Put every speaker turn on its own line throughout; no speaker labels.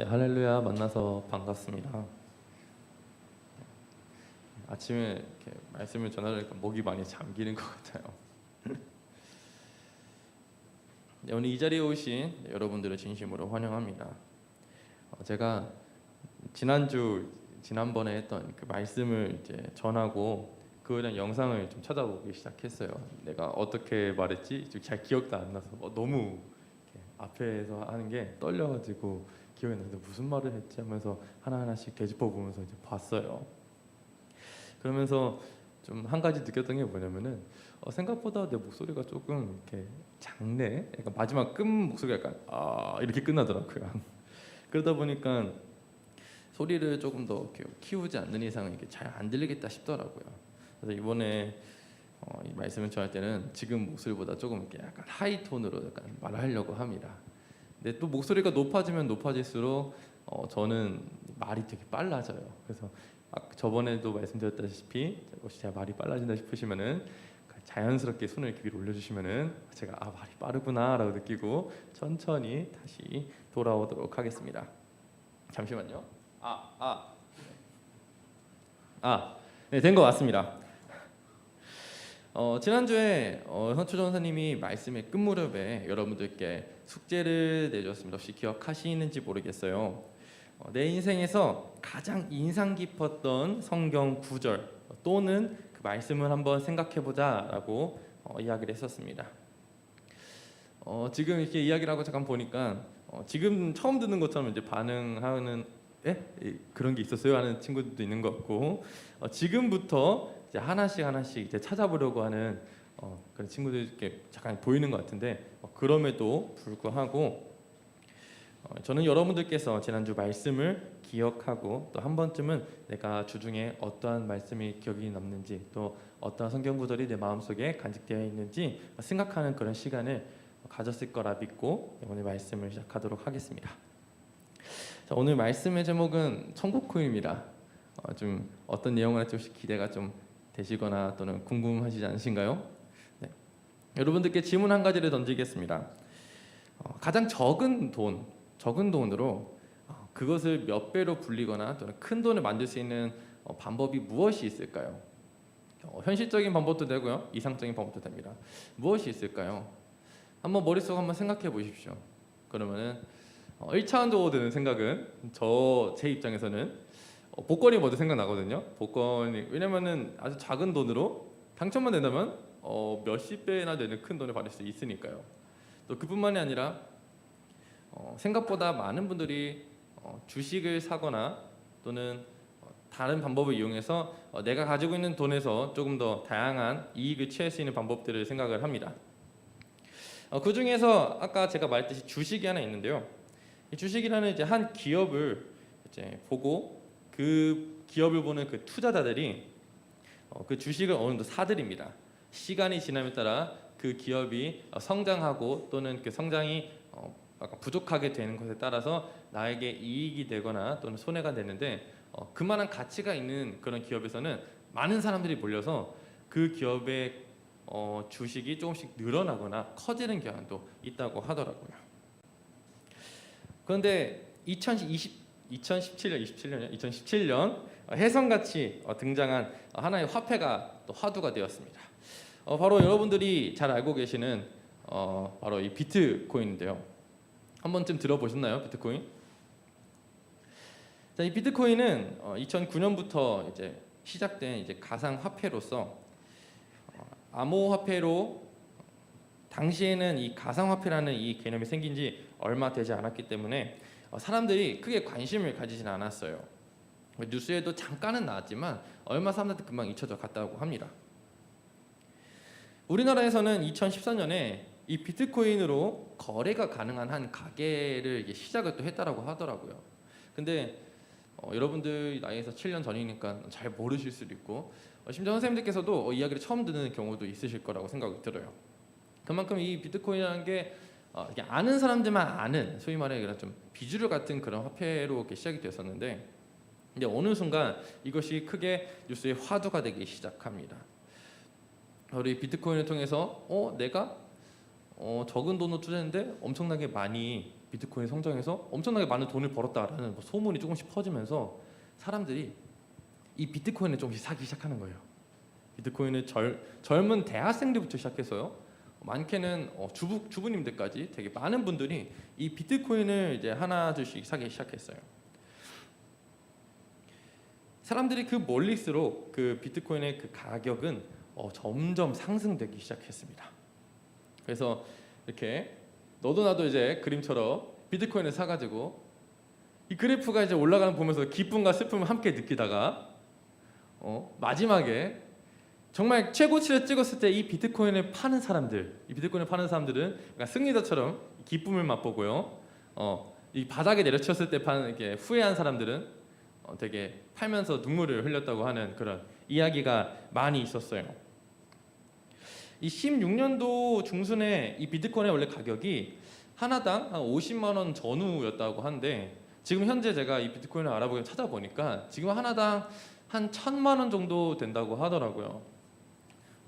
네, 할렐루야 만나서 반갑습니다. 아침에 이렇게 말씀을 전하려니까 목이 많이 잠기는 것 같아요. 네, 오늘 이 자리에 오신 여러분들을 진심으로 환영합니다. 제가 지난번에 했던 그 말씀을 이제 전하고 그에 대한 영상을 좀 찾아보기 시작했어요. 내가 어떻게 말했지? 잘 기억도 안 나서 너무 앞에서 하는 게 떨려가지고 기억이 나는데 무슨 말을 했지 하면서 하나하나씩 되짚어 보면서 이제 봤어요. 그러면서 좀 한 가지 느꼈던 게 뭐냐면은 생각보다 내 목소리가 조금 이렇게 작네. 약간 마지막 끝 목소리가 약간 이렇게 끝나더라고요. 그러다 보니까 소리를 조금 더 이렇게 키우지 않는 이상은 이게 잘 안 들리겠다 싶더라고요. 그래서 이번에 이 말씀을 전할 때는 지금 목소리보다 조금 이렇게 약간 하이 톤으로 약간 말을 하려고 합니다. 근데 또 목소리가 높아지면 높아질수록 저는 말이 되게 빨라져요. 그래서 저번에도 말씀드렸다시피 혹시 제가 말이 빨라진다 싶으시면은 자연스럽게 손을 이렇게 위로 올려주시면은 제가 말이 빠르구나라고 느끼고 천천히 다시 돌아오도록 하겠습니다. 잠시만요. 네, 된 것 같습니다. 지난주에 현초 전사님이 말씀의 끝 무렵에 여러분들께 숙제를 내줬습니다. 혹시 기억하시는지 모르겠어요. 내 인생에서 가장 인상 깊었던 성경 구절 또는 그 말씀을 한번 생각해보자라고 이야기를 했었습니다. 지금 이렇게 이야기를 하고 잠깐 보니까 지금 처음 듣는 것처럼 이제 반응하는 그런 게 있었어요 하는 친구들도 있는 것 같고 지금부터 이제 하나씩 이제 찾아보려고 하는 그런 친구들이 이렇게 잠깐 보이는 것 같은데 그럼에도 불구하고 저는 여러분들께서 지난주 말씀을 기억하고 또 한 번쯤은 내가 주중에 어떠한 말씀이 기억이 남는지 또 어떠한 성경 구절이 내 마음속에 간직되어 있는지 생각하는 그런 시간을 가졌을 거라 믿고 오늘 말씀을 시작하도록 하겠습니다. 자, 오늘 말씀의 제목은 천국코인입니다. 좀 어떤 내용을 할지 혹시 기대가 좀 되시거나 또는 궁금하시지 않으신가요? 네. 여러분들께 질문 한 가지를 던지겠습니다. 가장 적은 돈으로 그것을 몇 배로 불리거나 또는 큰 돈을 만들 수 있는 방법이 무엇이 있을까요? 현실적인 방법도 되고요, 이상적인 방법도 됩니다. 무엇이 있을까요? 한번 머릿속 한번 생각해 보십시오. 그러면은 1차원적으로 드는 생각은 제 입장에서는 복권이 먼저 생각나거든요. 복권이 왜냐면은 아주 작은 돈으로 당첨만 된다면 몇십 배나 되는 큰 돈을 받을 수 있으니까요. 또 그뿐만이 아니라 생각보다 많은 분들이 주식을 사거나 또는 다른 방법을 이용해서 내가 가지고 있는 돈에서 조금 더 다양한 이익을 취할 수 있는 방법들을 생각을 합니다. 그 중에서 아까 제가 말했듯이 주식이 하나 있는데요. 이 주식이라는 이제 한 기업을 이제 보고 그 기업을 보는 그 투자자들이 그 주식을 어느 정도 사들입니다. 시간이 지남에 따라 그 기업이 성장하고 또는 그 성장이 약간 부족하게 되는 것에 따라서 나에게 이익이 되거나 또는 손해가 되는데 그만한 가치가 있는 그런 기업에서는 많은 사람들이 몰려서 그 기업의 주식이 조금씩 늘어나거나 커지는 경향도 있다고 하더라고요. 그런데 2017년 혜성같이 등장한 하나의 화폐가 또 화두가 되었습니다. 바로 여러분들이 잘 알고 계시는 바로 이 비트코인인데요. 한 번쯤 들어보셨나요, 비트코인? 자, 이 비트코인은 2009년부터 이제 시작된 이제 가상 화폐로서 암호화폐로 당시에는 이 가상화폐라는 이 개념이 생긴 지 얼마 되지 않았기 때문에 사람들이 크게 관심을 가지진 않았어요. 뉴스에도 잠깐은 나왔지만 얼마 사람들한테 금방 잊혀져 갔다고 합니다. 우리나라에서는 2014년에 이 비트코인으로 거래가 가능한 한 가게를 시작을 또 했다라고 하더라고요. 근데 여러분들 나이에서 7년 전이니까 잘 모르실 수도 있고 심지어 선생님들께서도 이야기를 처음 듣는 경우도 있으실 거라고 생각이 들어요. 그만큼 이 비트코인이라는 게 아는 사람들만 아는 소위 말해 좀 비주류 같은 그런 화폐로 이렇게 시작이 되었었는데 이제 어느 순간 이것이 크게 뉴스의 화두가 되기 시작합니다. 우리 비트코인을 통해서 내가 적은 돈으로 투자했는데 엄청나게 많이 비트코인이 성장해서 엄청나게 많은 돈을 벌었다라는 뭐 소문이 조금씩 퍼지면서 사람들이 이 비트코인을 조금씩 사기 시작하는 거예요. 비트코인을 젊은 대학생들부터 시작해서요. 많게는 주부님들까지 되게 많은 분들이 이 비트코인을 이제 하나 둘씩 사기 시작했어요. 사람들이 그 멀리일수록 그 비트코인의 그 가격은 점점 상승되기 시작했습니다. 그래서 이렇게 너도 나도 이제 그림처럼 비트코인을 사가지고 이 그래프가 이제 올라가는 거 보면서 기쁨과 슬픔을 함께 느끼다가 마지막에 정말 최고치를 찍었을 때 이 비트코인을 파는 사람들은 그러니까 승리자처럼 기쁨을 맛보고요. 이 바닥에 내려쳤을 때 파는 이렇게 후회한 사람들은 되게 팔면서 눈물을 흘렸다고 하는 그런 이야기가 많이 있었어요. 이 16년도 중순에 이 비트코인의 원래 가격이 하나당 한 50만 원 전후였다고 하는데 지금 현재 제가 이 비트코인을 알아보고 찾아보니까 지금 하나당 한 1,000만 원 정도 된다고 하더라고요.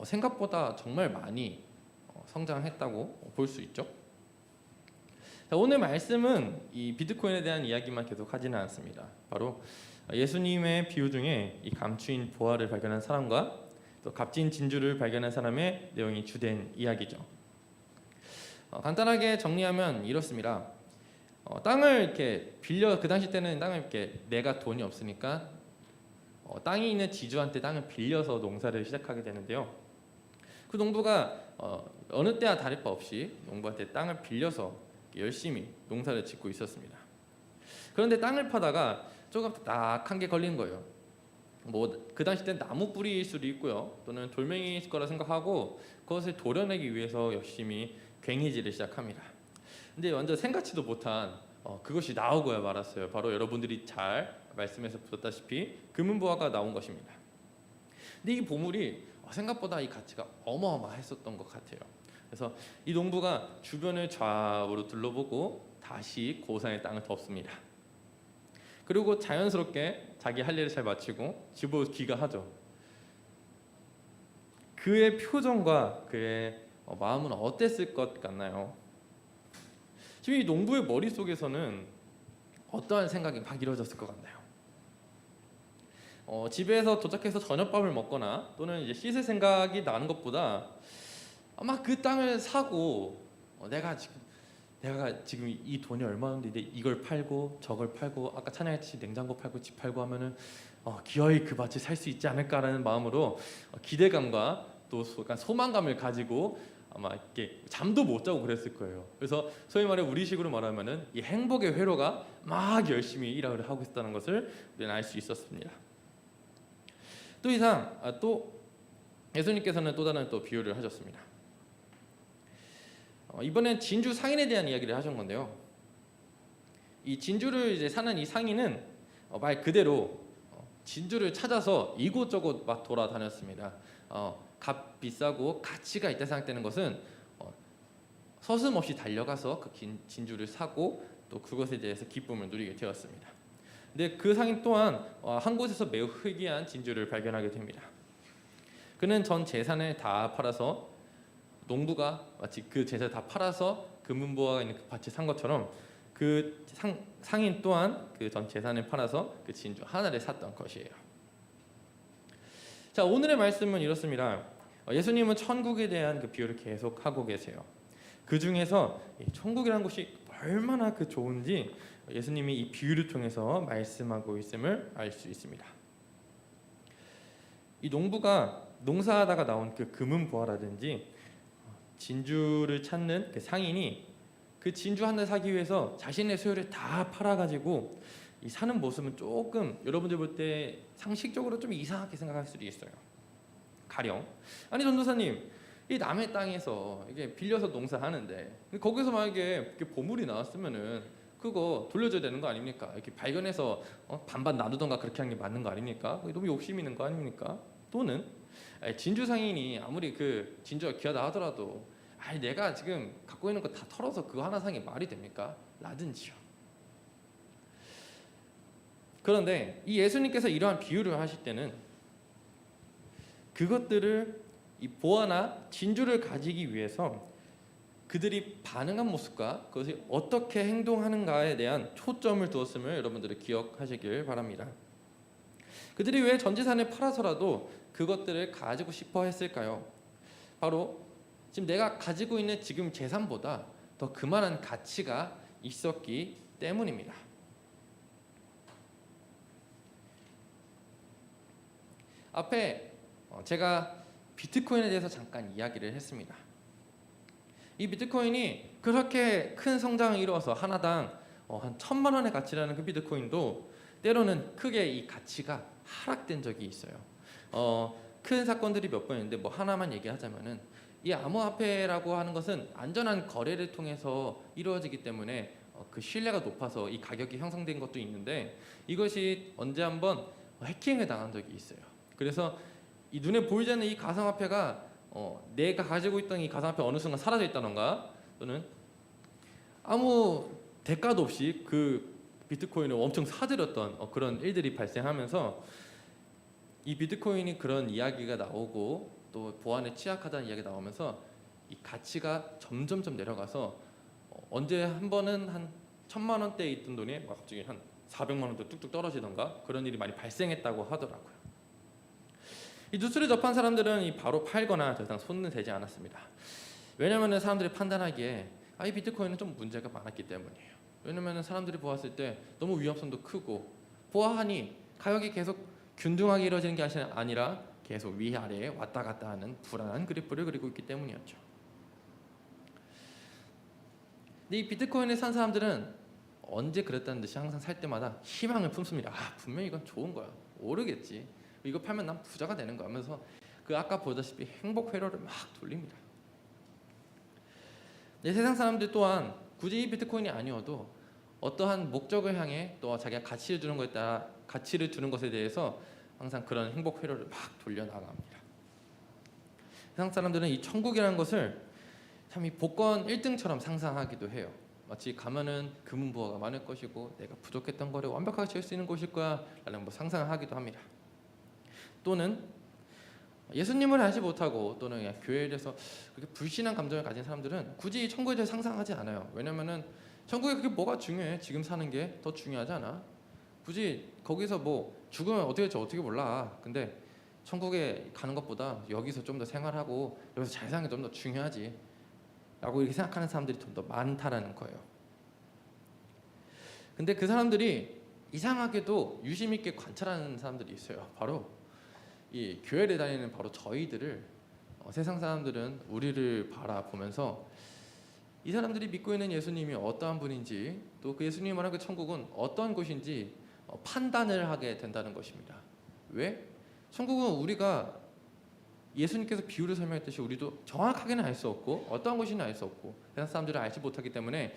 생각보다 정말 많이 성장했다고 볼 수 있죠. 자, 오늘 말씀은 이 비트코인에 대한 이야기만 계속 하지는 않습니다. 바로 예수님의 비유 중에 이 감추인 보화를 발견한 사람과 또 값진 진주를 발견한 사람의 내용이 주된 이야기죠. 간단하게 정리하면 이렇습니다. 땅을 이렇게 빌려 그 당시 때는 땅을 이렇게 내가 돈이 없으니까 땅이 있는 지주한테 땅을 빌려서 농사를 시작하게 되는데요. 그 농부가 어느 때와 다를 바 없이 농부한테 땅을 빌려서 열심히 농사를 짓고 있었습니다. 그런데 땅을 파다가 조금 딱한 게 걸린 거예요. 뭐 그 당시 때는 나무 뿌리일 수도 있고요, 또는 돌멩이일 거라 생각하고 그것을 도려내기 위해서 열심히 괭이질을 시작합니다. 근데 완전 생각지도 못한 그것이 나오고야 말았어요. 바로 여러분들이 잘 말씀에서 보셨다시피 금은보화가 나온 것입니다. 근데 이 보물이 생각보다 이 가치가 어마어마했었던 것 같아요. 그래서 이 농부가 주변을 좌우로 둘러보고 다시 고산의 땅을 덮습니다. 그리고 자연스럽게 자기 할 일을 잘 마치고 집으로 귀가하죠. 그의 표정과 그의 마음은 어땠을 것 같나요? 지금 이 농부의 머릿속에서는 어떠한 생각이 막 이루어졌을 것 같나요? 집에서 도착해서 저녁밥을 먹거나 또는 이제 씻을 생각이 나는 것보다 아마 그 땅을 사고 내가 지금 이 돈이 얼마인데 이걸 팔고 저걸 팔고 아까 찬양했듯이 냉장고 팔고 집 팔고 하면은 기어이 그 밭을 살 수 있지 않을까라는 마음으로 기대감과 또 약간 소망감을 가지고 아마 이렇게 잠도 못 자고 그랬을 거예요. 그래서 소위 말해 우리식으로 말하면은 이 행복의 회로가 막 열심히 일을 하고 있었다는 것을 우리는 알 수 있었습니다. 또 예수님께서는 또 다른 또 비유를 하셨습니다. 이번엔 진주 상인에 대한 이야기를 하신 건데요. 이 진주를 이제 사는 이 상인은 말 그대로 진주를 찾아서 이곳저곳 막 돌아다녔습니다. 값 비싸고 가치가 있다 생각되는 것은 서슴없이 달려가서 그 진주를 사고 또 그것에 대해서 기쁨을 누리게 되었습니다. 근데 그 상인 또한 한 곳에서 매우 희귀한 진주를 발견하게 됩니다. 그는 전 재산을 다 팔아서 농부가 마치 그 재산을 다 팔아서 금은보화가 있는 그 밭을 산 것처럼 그 상인 또한 그 전 재산을 팔아서 그 진주 하나를 샀던 것이에요. 자, 오늘의 말씀은 이렇습니다. 예수님은 천국에 대한 그 비유를 계속 하고 계세요. 그 중에서 천국이라는 곳이 얼마나 그 좋은지 예수님이 이 비유를 통해서 말씀하고 있음을 알 수 있습니다. 이 농부가 농사하다가 나온 그 금은보화라든지 진주를 찾는 그 상인이 그 진주 하나를 사기 위해서 자신의 소유를 다 팔아가지고 이 사는 모습은 조금 여러분들 볼 때 상식적으로 좀 이상하게 생각할 수도 있어요. 가령 아니 전도사님, 이 남의 땅에서 이게 빌려서 농사하는데 거기서 만약에 이렇게 보물이 나왔으면은 그거 돌려줘야 되는 거 아닙니까? 이렇게 발견해서 반반 나누던가 그렇게 하는 게 맞는 거 아닙니까? 너무 욕심 있는 거 아닙니까? 또는 진주 상인이 아무리 그 진주가 귀하다 하더라도 내가 지금 갖고 있는 거 다 털어서 그거 하나 사는 게 말이 됩니까? 라든지요. 그런데 이 예수님께서 이러한 비유를 하실 때는 그것들을 이 보화나 진주를 가지기 위해서 그들이 반응한 모습과 그것이 어떻게 행동하는가에 대한 초점을 두었음을 여러분들이 기억하시길 바랍니다. 그들이 왜 전 재산을 팔아서라도 그것들을 가지고 싶어 했을까요? 바로 지금 내가 가지고 있는 지금 재산보다 더 그만한 가치가 있었기 때문입니다. 앞에 제가 비트코인에 대해서 잠깐 이야기를 했습니다. 이 비트코인이 그렇게 큰 성장을 이루어서 하나당 한 1,000만 원의 가치라는 그 비트코인도 때로는 크게 이 가치가 하락된 적이 있어요. 큰 사건들이 몇 번 있는데 뭐 하나만 얘기하자면은 이 암호화폐라고 하는 것은 안전한 거래를 통해서 이루어지기 때문에 그 신뢰가 높아서 이 가격이 형성된 것도 있는데 이것이 언제 한번 해킹을 당한 적이 있어요. 그래서 이 눈에 보이지 않는 이 가상화폐가 내가 가지고 있던 이 가상화폐 어느 순간 사라져 있다던가 또는 아무 대가도 없이 그 비트코인을 엄청 사들였던 그런 일들이 발생하면서 이 비트코인이 그런 이야기가 나오고 또 보안에 취약하다는 이야기가 나오면서 이 가치가 점점점 내려가서 언제 한 번은 한 1,000만 원대에 있던 돈이 막 갑자기 한 400만 원대 뚝뚝 떨어지던가 그런 일이 많이 발생했다고 하더라고요. 이 뉴스를 접한 사람들은 이 바로 팔거나 더 이상 손은 대지 않았습니다. 왜냐하면 사람들이 판단하기에 이 비트코인은 좀 문제가 많았기 때문이에요. 왜냐하면 사람들이 보았을 때 너무 위험성도 크고 보아하니 가격이 계속 균등하게 이루어지는 게 아니라 계속 위아래에 왔다 갔다 하는 불안한 그래프를 그리고 있기 때문이었죠. 근데 이 비트코인을 산 사람들은 언제 그랬다는 듯이 항상 살 때마다 희망을 품습니다. 분명히 이건 좋은 거야. 오르겠지. 이거 팔면 난 부자가 되는 거야 하면서 그 아까 보다시피 행복 회로를 막 돌립니다. 세상 사람들 또한 굳이 이 비트코인이 아니어도 어떠한 목적을 향해 또 자기가 가치를 두는 것에 따라 가치를 두는 것에 대해서 항상 그런 행복 회로를 막 돌려 나갑니다. 세상 사람들은 이 천국이라는 것을 참 이 복권 1등처럼 상상하기도 해요. 마치 가면은 금은부화가 많을 것이고 내가 부족했던 거를 완벽하게 채울 수 있는 곳일 거야라는 상상하기도 합니다. 또는 예수님을 알지 못하고 또는 그냥 교회에 대해서 그렇게 불신한 감정을 가진 사람들은 굳이 천국에 대해 상상하지 않아요. 왜냐면은 천국에 그게 뭐가 중요해? 지금 사는 게 더 중요하지 않아? 굳이 거기서 뭐 죽으면 어떻게 될지 어떻게 몰라. 근데 천국에 가는 것보다 여기서 좀 더 생활하고 여기서 잘 사는 게 좀 더 중요하지 라고 이렇게 생각하는 사람들이 좀 더 많다라는 거예요. 근데 그 사람들이 이상하게도 유심 있게 관찰하는 사람들이 있어요. 바로 이 교회를 다니는 바로 저희들을 세상 사람들은 우리를 바라보면서 이 사람들이 믿고 있는 예수님이 어떠한 분인지 또 그 예수님이 말하는 그 천국은 어떠한 곳인지 판단을 하게 된다는 것입니다. 왜? 천국은 우리가 예수님께서 비유를 설명했듯이 우리도 정확하게는 알 수 없고 어떠한 곳인지 알 수 없고 세상 사람들은 알지 못하기 때문에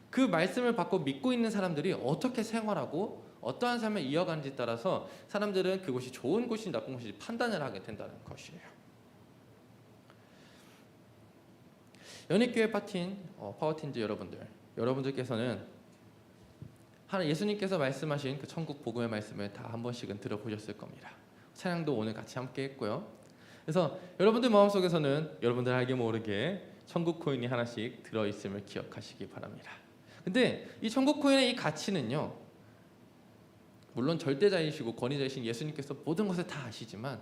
그 말씀을 받고 믿고 있는 사람들이 어떻게 생활하고 어떠한 삶을 이어가는지에 따라서 사람들은 그곳이 좋은 곳인지 나쁜 곳인지 판단을 하게 된다는 것이에요. 연익교회 파틴, 파워틴즈 여러분들께서는 예수님께서 말씀하신 그 천국 복음의 말씀을 다 한 번씩은 들어보셨을 겁니다. 찬양도 오늘 같이 함께 했고요. 그래서 여러분들 마음속에서는 여러분들 알게 모르게 천국 코인이 하나씩 들어있음을 기억하시기 바랍니다. 근데 이 천국 코인의 이 가치는요, 물론 절대자이시고 권위자이신 예수님께서 모든 것을 다 아시지만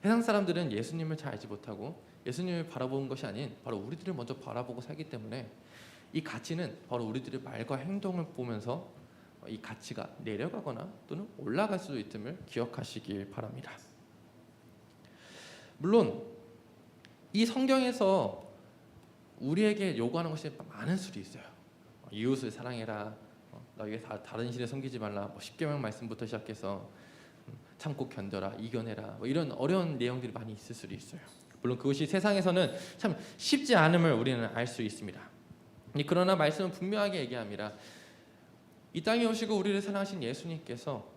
세상 사람들은 예수님을 잘 알지 못하고 예수님을 바라보는 것이 아닌 바로 우리들을 먼저 바라보고 살기 때문에 이 가치는 바로 우리들의 말과 행동을 보면서 이 가치가 내려가거나 또는 올라갈 수도 있음을 기억하시길 바랍니다. 물론 이 성경에서 우리에게 요구하는 것이 많은 수도 있어요. 이웃을 사랑해라, 너에게 다른 신을 섬기지 말라, 십계명 말씀부터 시작해서 참고 견뎌라, 이겨내라, 이런 어려운 내용들이 많이 있을 수도 있어요. 물론 그것이 세상에서는 참 쉽지 않음을 우리는 알 수 있습니다. 그러나 말씀은 분명하게 얘기합니다. 이 땅에 오시고 우리를 사랑하신 예수님께서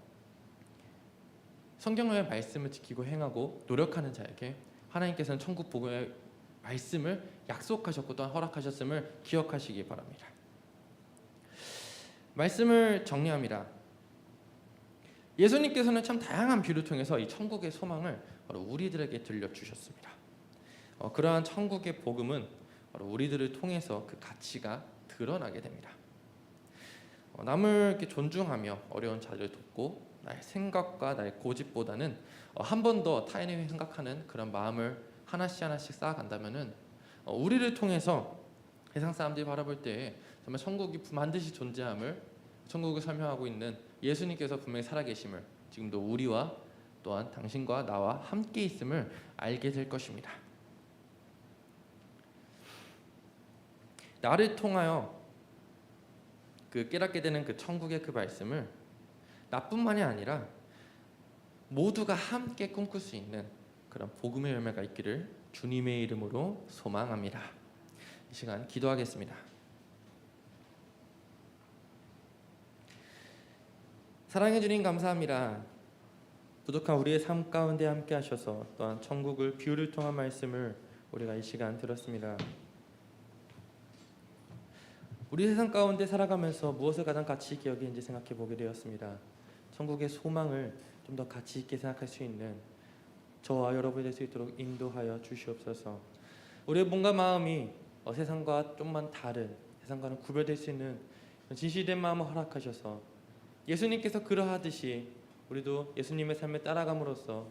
성경의 말씀을 지키고 행하고 노력하는 자에게 하나님께서는 천국 복음의 말씀을 약속하셨고 또한 허락하셨음을 기억하시기 바랍니다. 말씀을 정리합니다. 예수님께서는 참 다양한 비유를 통해서 이 천국의 소망을 바로 우리들에게 들려주셨습니다. 그러한 천국의 복음은 바로 우리들을 통해서 그 가치가 드러나게 됩니다. 남을 이렇게 존중하며 어려운 자를 돕고 나의 생각과 나의 고집보다는 한 번 더 타인을 생각하는 그런 마음을 하나씩 하나씩 쌓아간다면은 우리를 통해서 세상 사람들이 바라볼 때 정말 천국이 반드시 존재함을, 천국을 설명하고 있는 예수님께서 분명히 살아계심을, 지금도 우리와 또한 당신과 나와 함께 있음을 알게 될 것입니다. 나를 통하여 그 깨닫게 되는 그 천국의 그 말씀을 나뿐만이 아니라 모두가 함께 꿈꿀 수 있는 그런 복음의 열매가 있기를 주님의 이름으로 소망합니다. 이 시간 기도하겠습니다. 사랑해 주님 감사합니다. 부족한 우리의 삶 가운데 함께 하셔서 또한 천국을 비유를 통한 말씀을 우리가 이 시간 들었습니다. 우리 세상 가운데 살아가면서 무엇을 가장 가치 있게 여기는지 생각해 보게 되었습니다. 천국의 소망을 좀 더 가치 있게 생각할 수 있는 저와 여러분이 될 수 있도록 인도하여 주시옵소서. 우리의 몸과 마음이 세상과 좀만 다른, 세상과는 구별될 수 있는 진실된 마음을 허락하셔서 예수님께서 그러하듯이 우리도 예수님의 삶에 따라감으로써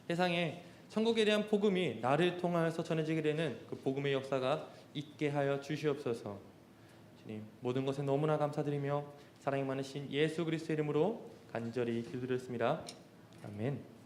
세상에 천국에 대한 복음이 나를 통하여서 전해지게 되는 그 복음의 역사가 있게 하여 주시옵소서. 주님, 모든 것에 너무나 감사드리며 사랑이 많으신 예수 그리스도의 이름으로 간절히 기도드렸습니다. 아멘.